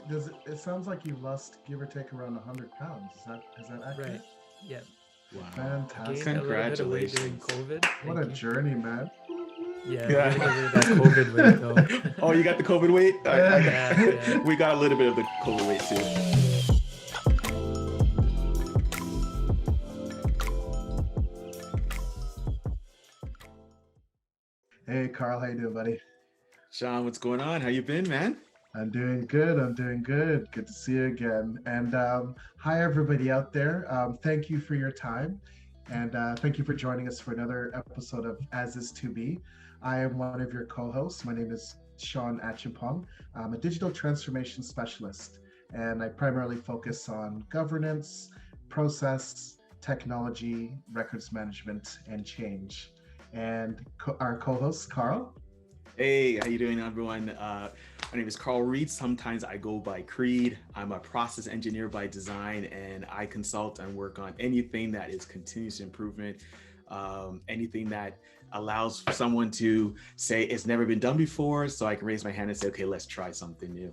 It sounds like you lost, give or take, around 100 pounds. Is that Right. accurate? Yeah. Wow. I gained Fantastic. a little bit of weight during Congratulations. COVID. What a Thank you. journey, man. Yeah, I'm getting Yeah. rid of that COVID weight though. Oh, you got the COVID weight? I got, Yeah, yeah. we got a little bit of the COVID weight too. Hey, Carl, how you doing, buddy? Sean, what's going on? How you been, man? I'm doing good. I'm doing good. Good to see you again. And hi, everybody out there. Thank you for your time. And thank you for joining us for another episode of As Is To Be. I am one of your co hosts. My name is Sean Achimpong. I'm a digital transformation specialist, and I primarily focus on governance, process, technology, records management, and change. And our co host, Carl. Hey, how you doing, everyone? My name is Carl Reed. Sometimes I go by Creed. I'm a process engineer by design, and I consult and work on anything that is continuous improvement, anything that allows someone to say it's never been done before, so I can raise my hand and say, okay, let's try something new.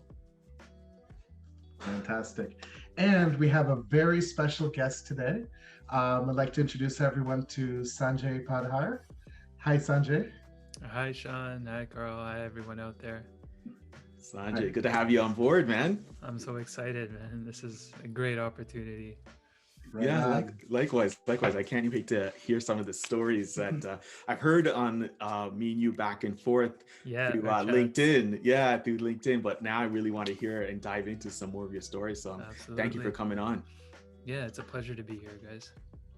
Fantastic. And we have a very special guest today. I'd like to introduce everyone to Sanjay Padhiar. Hi, Sanjay. Hi, Sean. Hi, Carl. Hi, everyone out there. Sanjay, good to have you on board, man. I'm so excited, man. This is a great opportunity. Right Yeah, on. likewise. I can't wait to hear some of the stories that I've heard on me and you back and forth Yeah, through our chats. LinkedIn. Yeah, through LinkedIn. But now I really want to hear and dive into some more of your stories. So thank you for Absolutely. coming on. Yeah, it's a pleasure to be here, guys.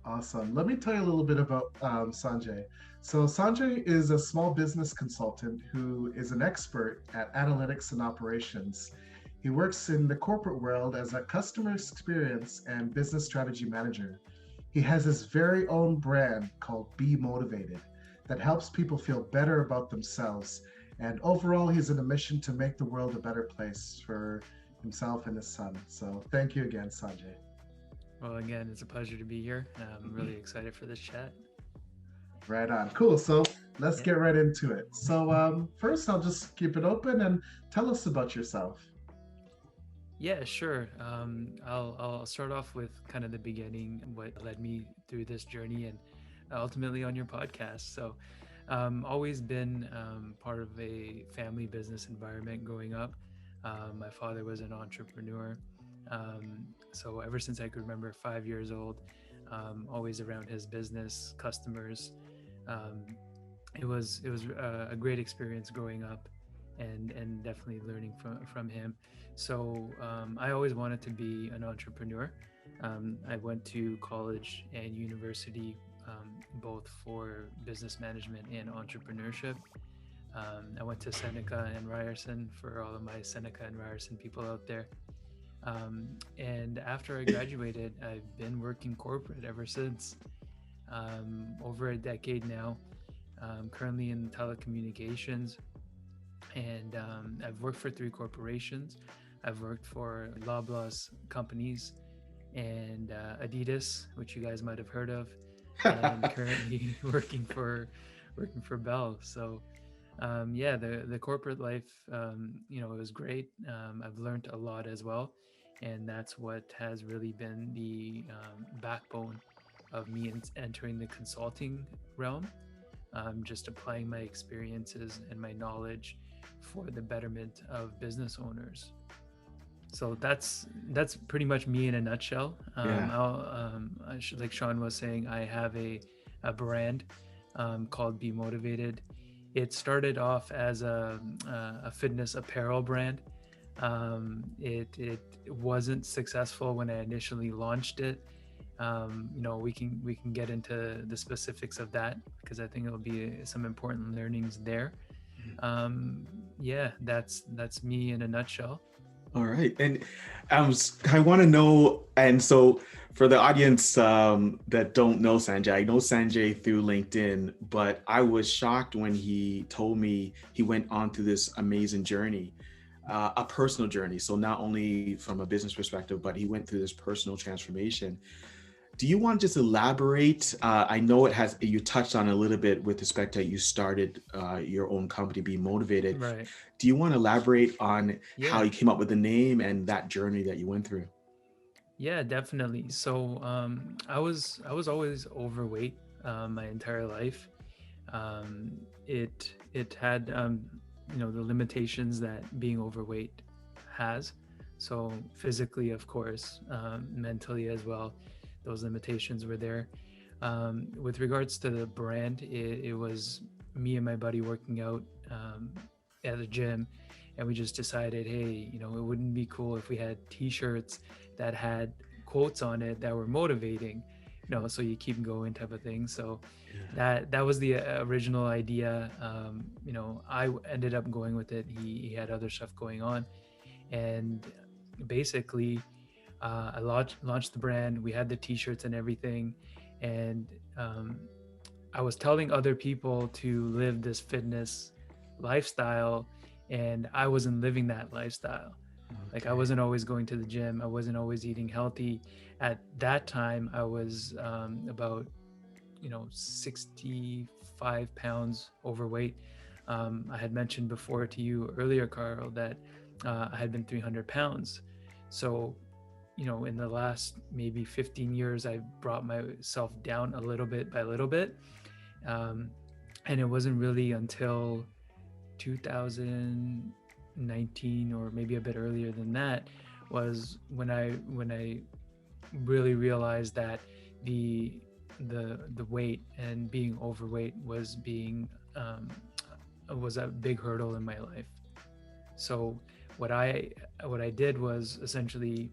Awesome. Let me tell you a little bit about Sanjay. So, Sanjay is a small business consultant who is an expert at analytics and operations. He works in the corporate world as a customer experience and business strategy manager. He has his very own brand called Be Motivated that helps people feel better about themselves. And overall, he's on a mission to make the world a better place for himself and his son. So, thank you again, Sanjay. Well, again, it's a pleasure to be here. I'm really excited for this chat. Right on. Cool. So let's Yeah. get right into it. So first, I'll just keep it open and tell us about yourself. Yeah, sure. I'll start off with kind of the beginning, what led me through this journey, and ultimately on your podcast. So, always been part of a family business environment growing up. My father was an entrepreneur, so ever since I could remember, 5 years old, always around his business, customers. Um, it was a great experience growing up, and definitely learning from him. So I always wanted to be an entrepreneur. I went to college and university, both for business management and entrepreneurship. I went to Seneca and Ryerson, for all of my Seneca and Ryerson people out there. And after I graduated, I've been working corporate ever since. Over a decade now. Currently in telecommunications, and I've worked for three corporations. I've worked for Loblaws companies and Adidas, which you guys might have heard of, and currently working for Bell. So yeah, the corporate life, it was great. I've learned a lot as well, and that's what has really been the backbone of me entering the consulting realm. Just applying my experiences and my knowledge for the betterment of business owners. So that's pretty much me in a nutshell. Yeah. Like Sean was saying, I have a brand called Be Motivated. It started off as a fitness apparel brand. It wasn't successful when I initially launched it. We can get into the specifics of that, because I think it'll be some important learnings there. Yeah, that's me in a nutshell. All right. And I want to know, and so for the audience that don't know Sanjay, I know Sanjay through LinkedIn, but I was shocked when he told me he went on through this amazing journey, a personal journey. So not only from a business perspective, but he went through this personal transformation. Do you want to just elaborate? I know you touched on a little bit with respect to you started your own company, Be Motivated. Right. Do you want to elaborate on how Yeah. you came up with the name and that journey that you went through? Yeah, definitely. So I was always overweight my entire life. It had the limitations that being overweight has. So physically, of course, mentally as well, those limitations were there. With regards to the brand, it was me and my buddy working out at the gym, and we just decided, hey, it wouldn't be cool if we had T-shirts that had quotes on it that were motivating, so you keep going type of thing. So that was the original idea. I ended up going with it. He had other stuff going on, and basically I launched the brand. We had the T-shirts and everything, and I was telling other people to live this fitness lifestyle, and I wasn't living that lifestyle. Like I wasn't always going to the gym. I wasn't always eating healthy. At that time, I was about 65 pounds overweight. I had mentioned before to you earlier, Carl, that I had been 300 pounds. So in the last maybe 15 years, I brought myself down a little bit by little bit. And it wasn't really until 2019, or maybe a bit earlier than that, was when I really realized that the weight and being overweight was a big hurdle in my life. So what I did was essentially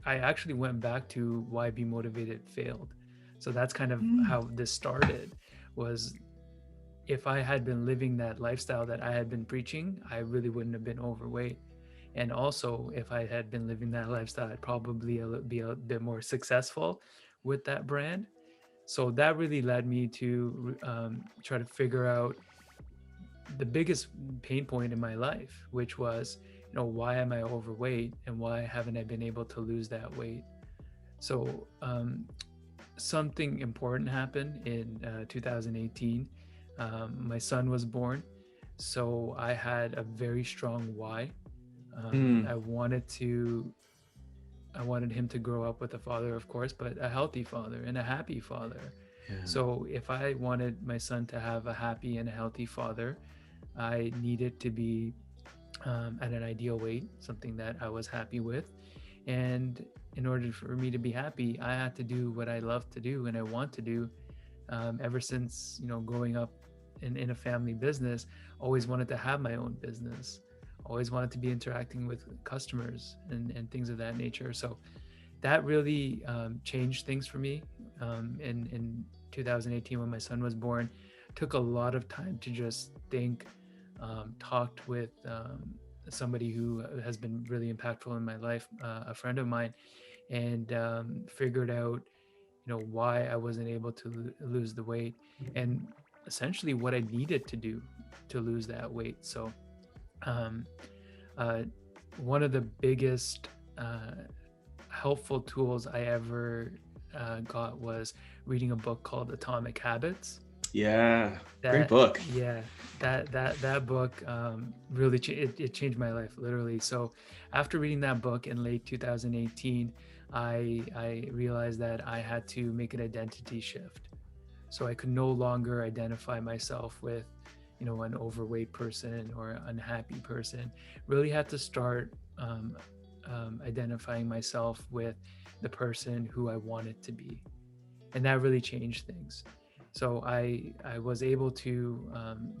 I actually went back to why Be Motivated failed. So that's kind of how this started. Was if I had been living that lifestyle that I had been preaching, I really wouldn't have been overweight. And also, if I had been living that lifestyle, I'd probably be a bit more successful with that brand. So that really led me to try to figure out the biggest pain point in my life, which was, why am I overweight and why haven't I been able to lose that weight? So something important happened in 2018. My son was born, so I had a very strong why. I wanted him to grow up with a father, of course, but a healthy father and a happy father. So if I wanted my son to have a happy and a healthy father, I needed to be at an ideal weight, something that I was happy with. And in order for me to be happy, I had to do what I love to do and I want to do. Ever since, growing up in a family business, always wanted to have my own business, always wanted to be interacting with customers and things of that nature. So that really changed things for me. In 2018, when my son was born, took a lot of time to just think, talked with somebody who has been really impactful in my life, a friend of mine, and figured out, why I wasn't able to lose the weight, and essentially what I needed to do to lose that weight. So um, one of the biggest helpful tools I ever got was reading a book called Atomic Habits. Great book. Yeah, that book really it changed my life, literally. So after reading that book in late 2018, I realized that I had to make an identity shift. So I could no longer identify myself with, an overweight person or unhappy person. Really had to start identifying myself with the person who I wanted to be, and that really changed things. So I was able to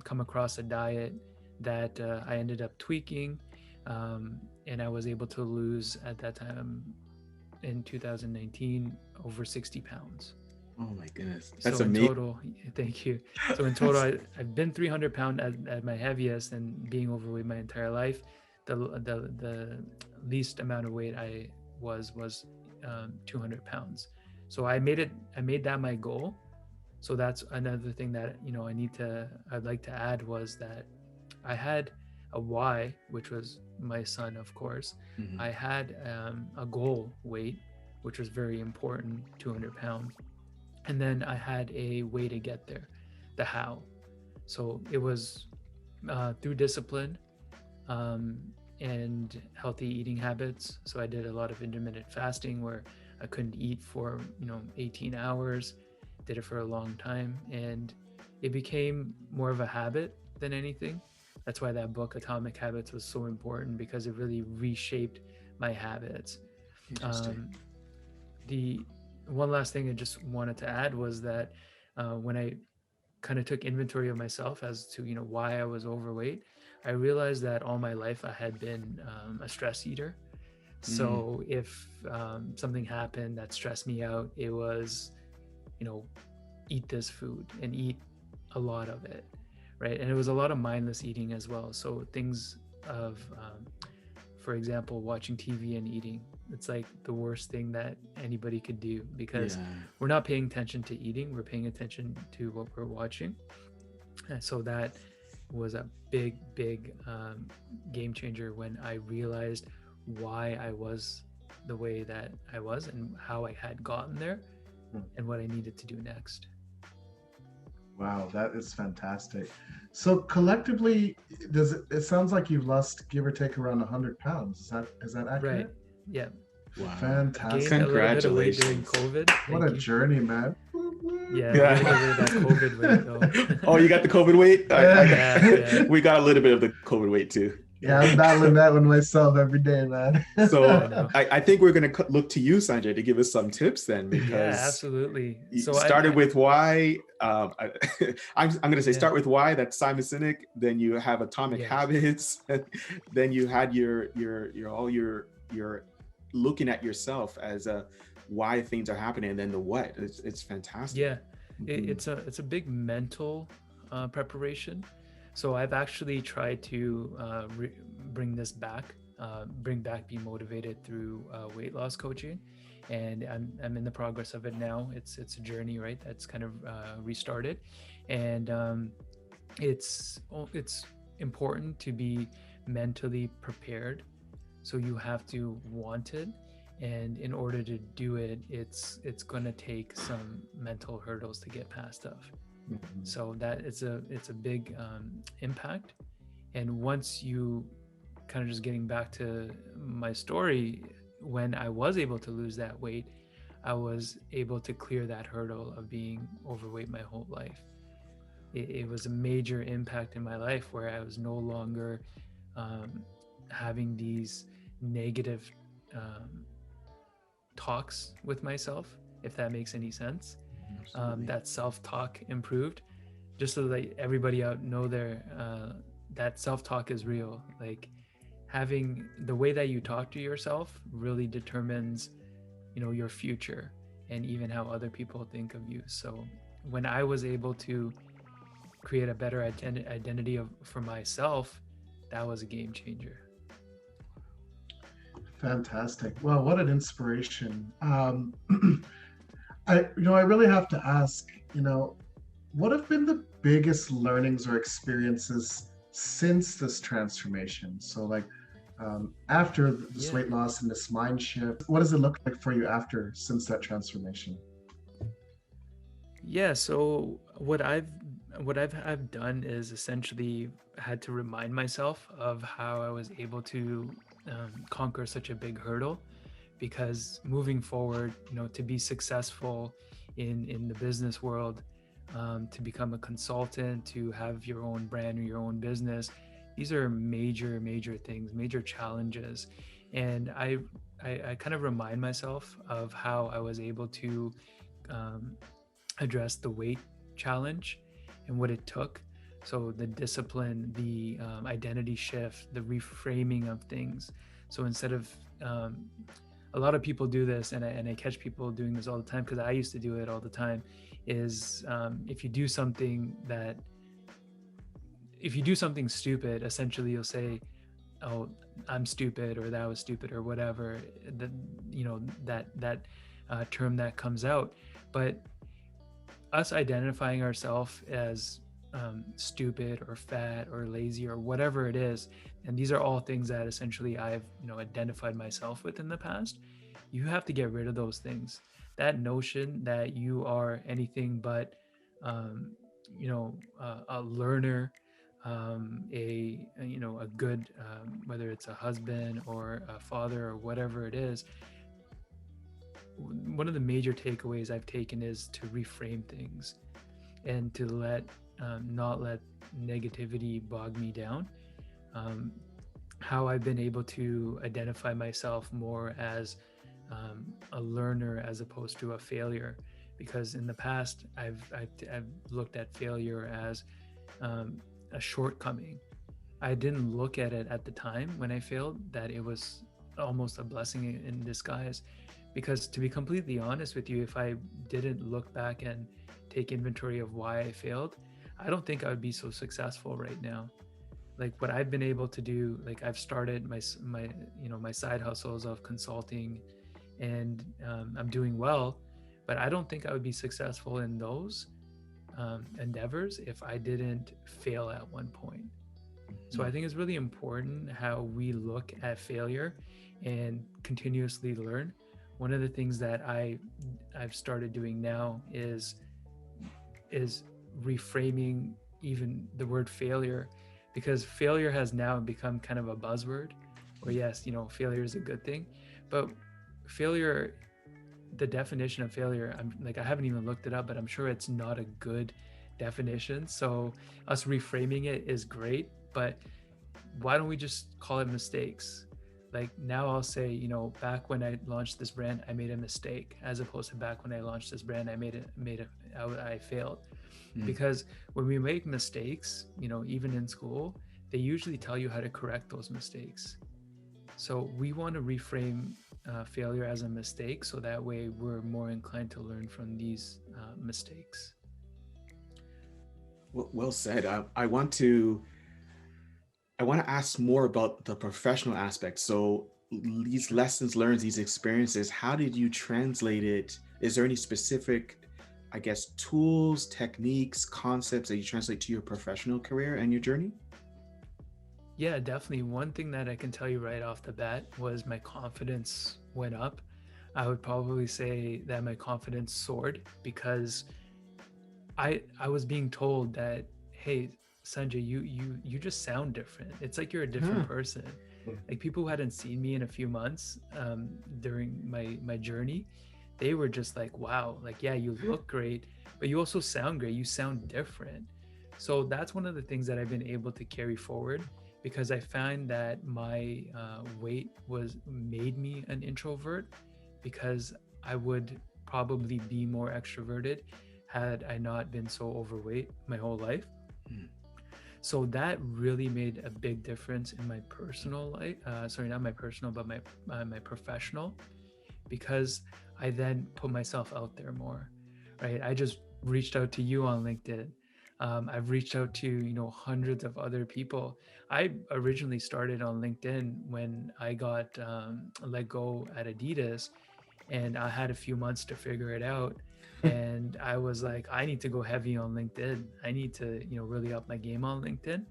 come across a diet that I ended up tweaking, and I was able to lose at that time in 2019 over 60 pounds. Oh my goodness, that's So in amazing. total, thank you. So in total, I've been 300 pound at my heaviest, and being overweight my entire life. The least amount of weight I was 200 pounds. So I made that my goal. So that's another thing that I'd like to add, was that I had a why, which was my son, of course. I had a goal weight, which was very important, 200 pounds. And then I had a way to get there, the how. So it was through discipline, and healthy eating habits. So I did a lot of intermittent fasting where I couldn't eat for 18 hours, did it for a long time, and it became more of a habit than anything. That's why that book Atomic Habits was so important, because it really reshaped my habits. Interesting. The one last thing I just wanted to add was that when I kind of took inventory of myself as to why I was overweight, I realized that all my life I had been a stress eater. So if something happened that stressed me out, it was eat this food and eat a lot of it, right? And it was a lot of mindless eating as well. So things of for example, watching TV and eating, it's like the worst thing that anybody could do, because we're not paying attention to eating, we're paying attention to what we're watching. And so that was a big game changer when I realized why I was the way that I was and how I had gotten there and what I needed to do next. Wow, that is fantastic. So collectively, it sounds like you've lost, give or take, around 100 pounds. Is that accurate? Right. Yeah. Wow. Fantastic. Gained a little bit of weight during Congratulations. COVID. What a journey, man. Yeah, we gotta get rid of that COVID weight though. Oh, you got the COVID weight? Yeah. We got a little bit of the COVID weight too. Yeah, I'm battling that one myself every day, man. So I think we're going to look to you, Sanjay, to give us some tips then, because Yeah, absolutely. you So started with why. I'm going to say start with why. That's Simon Sinek. Then you have Atomic Habits. Then you had your looking at yourself as a why things are happening, and then the what. It's fantastic. Yeah, it's a big mental preparation. So I've actually tried to bring this back, Be Motivated through weight loss coaching, and I'm in the progress of it now. It's a journey, right? That's kind of restarted, and it's important to be mentally prepared. So you have to want it, and in order to do it, it's going to take some mental hurdles to get past of. So that it's a big impact. And once you kind of, just getting back to my story, when I was able to lose that weight, I was able to clear that hurdle of being overweight my whole life. It was a major impact in my life where I was no longer having these negative talks with myself, if that makes any sense. That self-talk improved, just so that everybody out know that self-talk is real. Like, having the way that you talk to yourself really determines your future, and even how other people think of you. So when I was able to create a better identity for myself, that was a game changer. Fantastic. Well, what an inspiration. I really have to ask, what have been the biggest learnings or experiences since this transformation? So like after this weight loss and this mind shift, what does it look like for you since that transformation? Yeah, so what I've done is essentially had to remind myself of how I was able to conquer such a big hurdle. Because moving forward, to be successful in the business world, to become a consultant, to have your own brand or your own business, these are major things, major challenges. And I kind of remind myself of how I was able to address the weight challenge and what it took. So the discipline, the identity shift, the reframing of things. So instead of a lot of people do this, and I catch people doing this all the time, because I used to do it all the time, is if you do something stupid, essentially you'll say, oh, I'm stupid, or that was stupid, or whatever, that term that comes out. But us identifying ourselves as stupid or fat or lazy or whatever it is. And these are all things that essentially I've, identified myself with in the past. You have to get rid of those things. That notion that you are anything but, um, a learner, a good, whether it's a husband or a father or whatever it is. One of the major takeaways I've taken is to reframe things and to not let negativity bog me down. How I've been able to identify myself more as a learner as opposed to a failure, because in the past I've looked at failure as a shortcoming. I didn't look at it at the time when I failed that it was almost a blessing in disguise. Because to be completely honest with you, if I didn't look back and take inventory of why I failed, I don't think I would be so successful right now. Like what I've been able to do, like I've started my side hustles of consulting, and I'm doing well, but I don't think I would be successful in those endeavors if I didn't fail at one point. So I think it's really important how we look at failure and continuously learn. One of the things that I've started doing now is reframing even the word failure, because failure has now become kind of a buzzword. Or yes, failure is a good thing, but failure, the definition of failure, I haven't even looked it up, but I'm sure it's not a good definition. So us reframing it is great, but why don't we just call it mistakes? Like now I'll say, back when I launched this brand, I made a mistake, as opposed to back when I launched this brand, I failed. Because when we make mistakes, even in school, they usually tell you how to correct those mistakes. So we want to reframe failure as a mistake, so that way we're more inclined to learn from these mistakes. Well said. I want to ask more about the professional aspect. So these lessons learned, these experiences, how did you translate it? Is there any specific, I guess, tools, techniques, concepts that you translate to your professional career and your journey? Yeah, definitely. One thing that I can tell you right off the bat was my confidence went up. I would probably say that my confidence soared, because I was being told that, hey, Sanjay, you just sound different. It's like you're a different person. Like people who hadn't seen me in a few months during my journey, they were just like, wow, like, yeah, you look great, but you also sound great. You sound different. So that's one of the things that I've been able to carry forward, because I find that my weight made me an introvert, because I would probably be more extroverted had I not been so overweight my whole life. So that really made a big difference in my personal life. Sorry, not my personal, but my professional, because I then put myself out there more, right? I just reached out to you on LinkedIn. I've reached out to, hundreds of other people. I originally started on LinkedIn when I got let go at Adidas, and I had a few months to figure it out. And I was like, I need to go heavy on LinkedIn. I need to, really up my game on LinkedIn.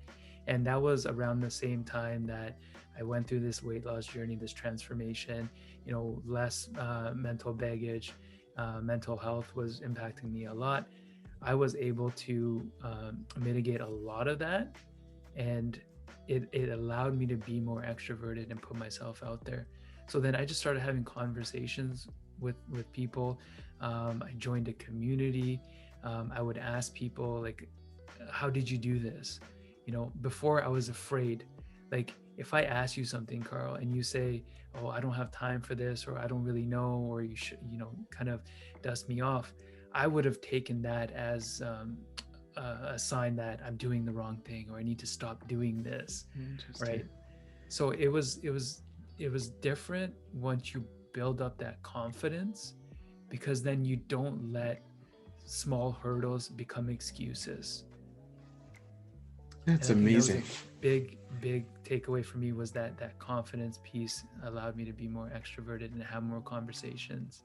And that was around the same time that I went through this weight loss journey, this transformation, less mental baggage, mental health was impacting me a lot. I was able to mitigate a lot of that. And it allowed me to be more extroverted and put myself out there. So then I just started having conversations with people. I joined a community. I would ask people, like, how did you do this? Before I was afraid. Like if I ask you something, Carl, and you say, oh, I don't have time for this, or I don't really know, or you should, kind of dust me off, I would have taken that as a sign that I'm doing the wrong thing, or I need to stop doing this. Right. So it was different once you build up that confidence, because then you don't let small hurdles become excuses. That's amazing. That was a big takeaway for me, was that confidence piece allowed me to be more extroverted and have more conversations.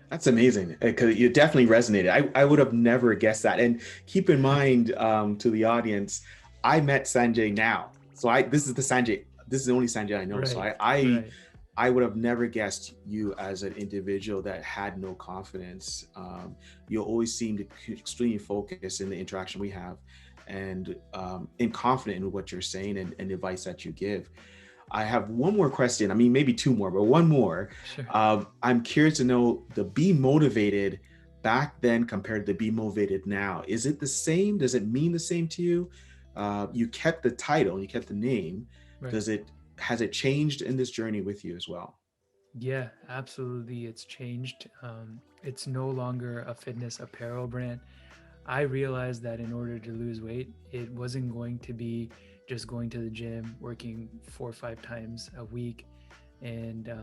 That's amazing because you definitely resonated. I would have never guessed that. And keep in mind, to the audience, I met Sanjay now. So this is the Sanjay, this is the only Sanjay I know. So Right, I right. I would have never guessed you as an individual that had no confidence. You always seemed extremely focused in the interaction we have, and confident in what you're saying and the advice that you give. I have one more question. I mean, maybe two more, but one more. Sure. I'm curious to know the be motivated back then compared to be motivated now. Is it the same? Does it mean the same to you? You kept the title, you kept the name. Right. Does it has it changed in this journey with you as well? Yeah, absolutely. It's changed. It's no longer a fitness apparel brand. I realized that in order to lose weight, it wasn't going to be just going to the gym, working 4 or 5 times a week. And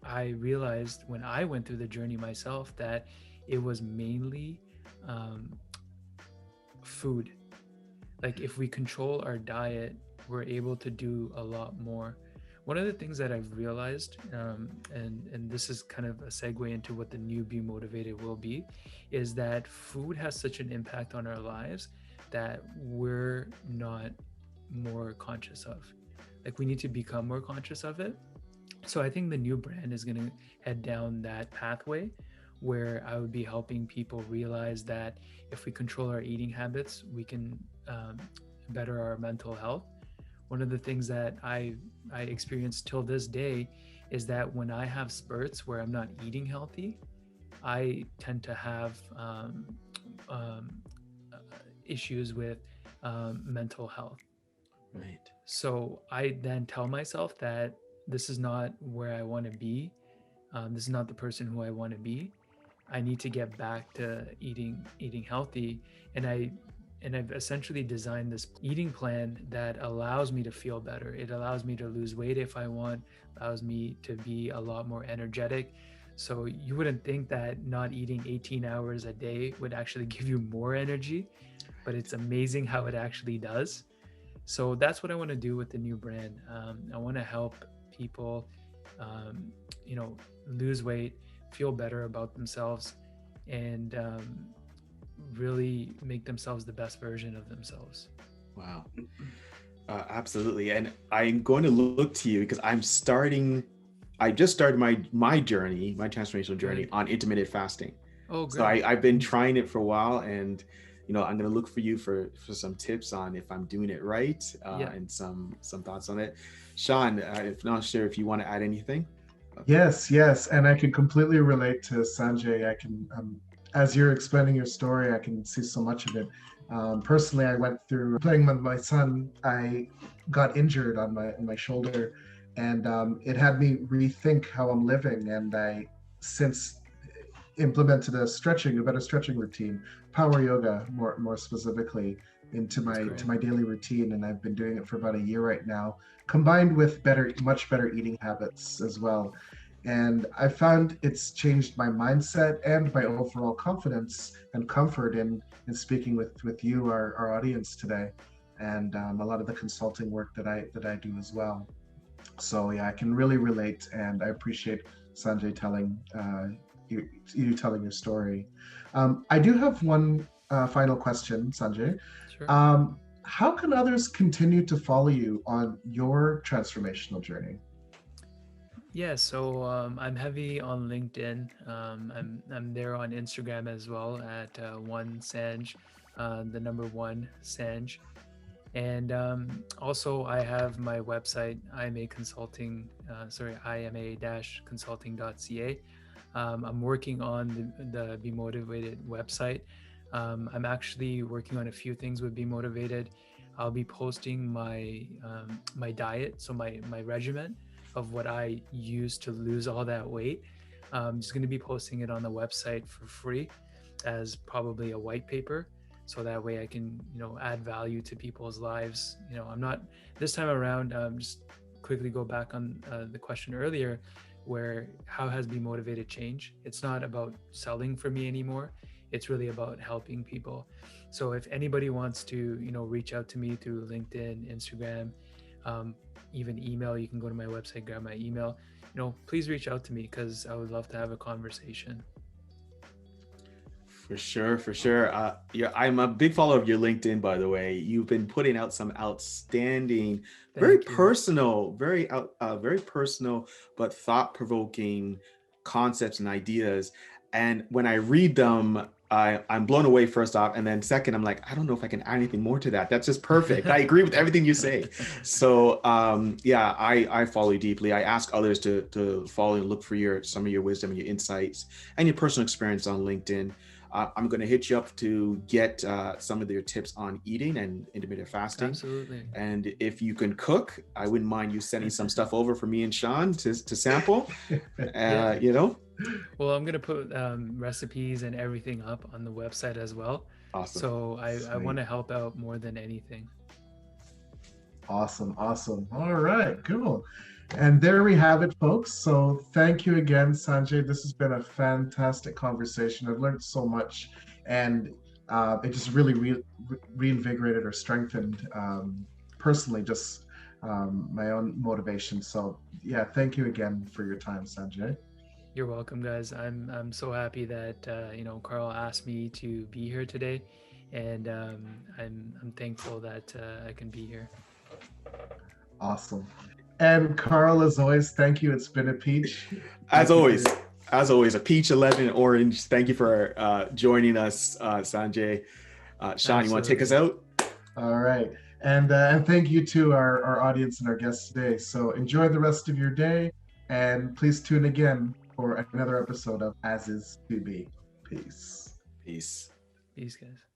I realized when I went through the journey myself that it was mainly um, food. Like if we control our diet, we're able to do a lot more. One of the things that I've realized, and this is kind of a segue into what the new Be Motivated will be, is that food has such an impact on our lives that we're not more conscious of. Like we need to become more conscious of it. So I think the new brand is going to head down that pathway where I would be helping people realize that if we control our eating habits, we can better our mental health. One of the things that I experience till this day is that when I have spurts where I'm not eating healthy, I tend to have um, uh, issues with mental health. Right. So I then tell myself that this is not where I want to be. This is not the person who I want to be. I need to get back to eating healthy, and I've essentially designed this eating plan that allows me to feel better. It allows me to lose weight if I want, allows me to be a lot more energetic. So you wouldn't think that not eating 18 hours a day would actually give you more energy, but it's amazing how it actually does. So that's what I want to do with the new brand. I want to help people, um, lose weight, feel better about themselves, and really make themselves the best version of themselves. Wow. Absolutely. And I'm going to look to you because I just started my journey, my transformational journey Right. on intermittent fasting. Oh, So great. I've been trying it for a while, and I'm going to look for you for some tips on if I'm doing it right, Yeah. and some thoughts on it. Sean, if not sure if you want to add anything. Yes, yes, and I can completely relate to Sanjay. I can, as you're explaining your story, I can see so much of it. Personally, I went through playing with my son. I got injured on my shoulder, and it had me rethink how I'm living. And I since implemented a better stretching routine, power yoga more specifically, into That's my great. to my daily routine, and I've been doing it for about a year right now, combined with much better eating habits as well. And I found it's changed my mindset and my overall confidence and comfort in speaking with you, our audience today, and a lot of the consulting work that I do as well. So yeah, I can really relate, and I appreciate Sanjay telling you telling your story. I do have one final question, Sanjay. Sure. How can others continue to follow you on your transformational journey? Yeah, so I'm heavy on LinkedIn. I'm there on Instagram as well at one Sanj, the number one Sanj. And also, I have my website, ima-consulting.ca. I'm working on the Be Motivated website. I'm actually working on a few things with Be Motivated. I'll be posting my diet, so my regimen of what I use to lose all that weight. I'm just going to be posting it on the website for free as probably a white paper, so that way I can add value to people's lives. I'm not this time around. Just quickly go back on the question earlier, where how has Be Motivated changed? It's not about selling for me anymore. It's really about helping people. So if anybody wants to reach out to me through LinkedIn, Instagram, um, even email. You can go to my website, grab my email. Please reach out to me because I would love to have a conversation. For sure, for sure. I'm a big follower of your LinkedIn, by the way. You've been putting out some outstanding, very personal, very personal, but thought-provoking concepts and ideas. And when I read them, I'm blown away, first off, and then second, I'm like, I don't know if I can add anything more to that. That's just perfect. I agree with everything you say. So yeah, I follow you deeply. I ask others to follow and look for some of your wisdom and your insights and your personal experience on LinkedIn. I'm going to hit you up to get some of your tips on eating and intermittent fasting. Absolutely. And if you can cook, I wouldn't mind you sending some stuff over for me and Sean to sample. Well, I'm going to put recipes and everything up on the website as well. Awesome. So I want to help out more than anything. Awesome. All right, cool. And there we have it, folks. So thank you again, Sanjay. This has been a fantastic conversation. I've learned so much, and it just really reinvigorated or strengthened personally just my own motivation. So yeah, thank you again for your time, Sanjay. You're welcome, guys. I'm so happy that Carl asked me to be here today, and I'm thankful that I can be here. Awesome. And Carl, as always, thank you. It's been a peach. As always, a peach, a lemon, orange. Thank you for joining us, Sanjay. Sean, you want to take us out? All right. And thank you to our audience and our guests today. So enjoy the rest of your day, and please tune again for another episode of As Is To Be. Peace. Peace. Peace, guys.